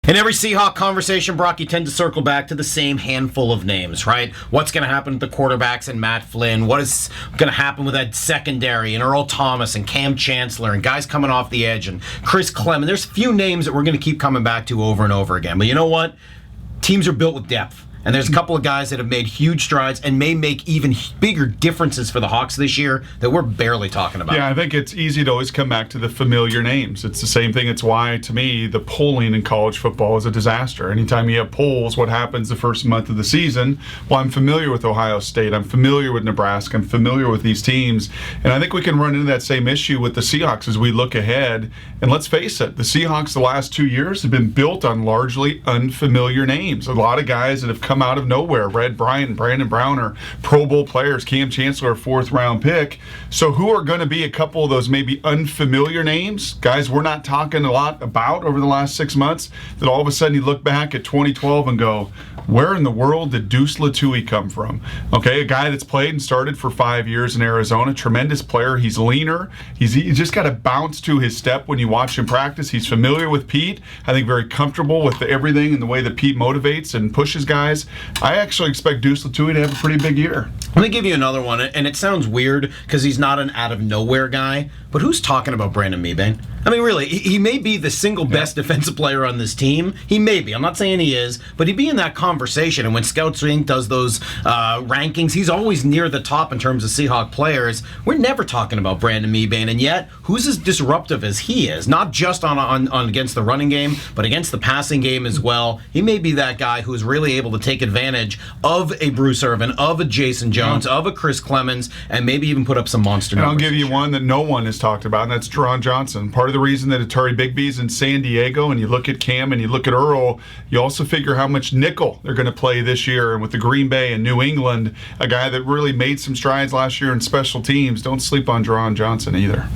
In every Seahawk conversation, Brock, you tend to circle back to the same handful of names, right? What's going to happen with the quarterbacks and Matt Flynn? What is going to happen with that secondary and Earl Thomas and Cam Chancellor and guys coming off the edge and Chris Clemens? There's a few names that we're going to keep coming back to over and over again. But you know what? Teams are built with depth. And there's a couple of guys that have made huge strides and may make even bigger differences for the Hawks this year that we're barely talking about. Yeah, I think it's easy to always come back to the familiar names. It's the same thing. It's why, to me, the polling in college football is a disaster. Anytime you have polls, what happens the first month of the season? Well, I'm familiar with Ohio State. I'm familiar with Nebraska. I'm familiar with these teams. And I think we can run into that same issue with the Seahawks as we look ahead. And let's face it, the Seahawks the last 2 years have been built on largely unfamiliar names. A lot of guys that have come out of nowhere. Red Bryant and Brandon Brown are Pro Bowl players. Cam Chancellor, a fourth-round pick. So who are going to be a couple of those maybe unfamiliar names? Guys we're not talking a lot about over the last 6 months that all of a sudden you look back at 2012 and go, where in the world did Deuce Latui come from? Okay, a guy that's played and started for 5 years in Arizona, tremendous player. He's leaner. He's just got a bounce to his step when you watch him practice. He's familiar with Pete. I think very comfortable with everything and the way that Pete motivates and pushes guys. I actually expect Deuce Latui to have a pretty big year. Let me give you another one, and it sounds weird because he's not an out-of-nowhere guy, but who's talking about Brandon Mebane? I mean, really, he may be the single best defensive player on this team. He may be. I'm not saying he is, but he'd be in that conversation. And when Scouts Inc. does those rankings, he's always near the top in terms of Seahawk players. We're never talking about Brandon Mebane, and yet, who's as disruptive as he is? Not just on against the running game, but against the passing game as well. He may be that guy who is really able to take advantage of a Bruce Irvin, of a Jason Jones, of a Chris Clemens, and maybe even put up some monster numbers. And I'll give you one that no one has talked about, and that's Teron Johnson. Part of the reason that Atari Bigby's in San Diego, and you look at Cam and you look at Earl, you also figure how much nickel they're going to play this year. And with the Green Bay and New England, a guy that really made some strides last year in special teams, don't sleep on Teron Johnson either.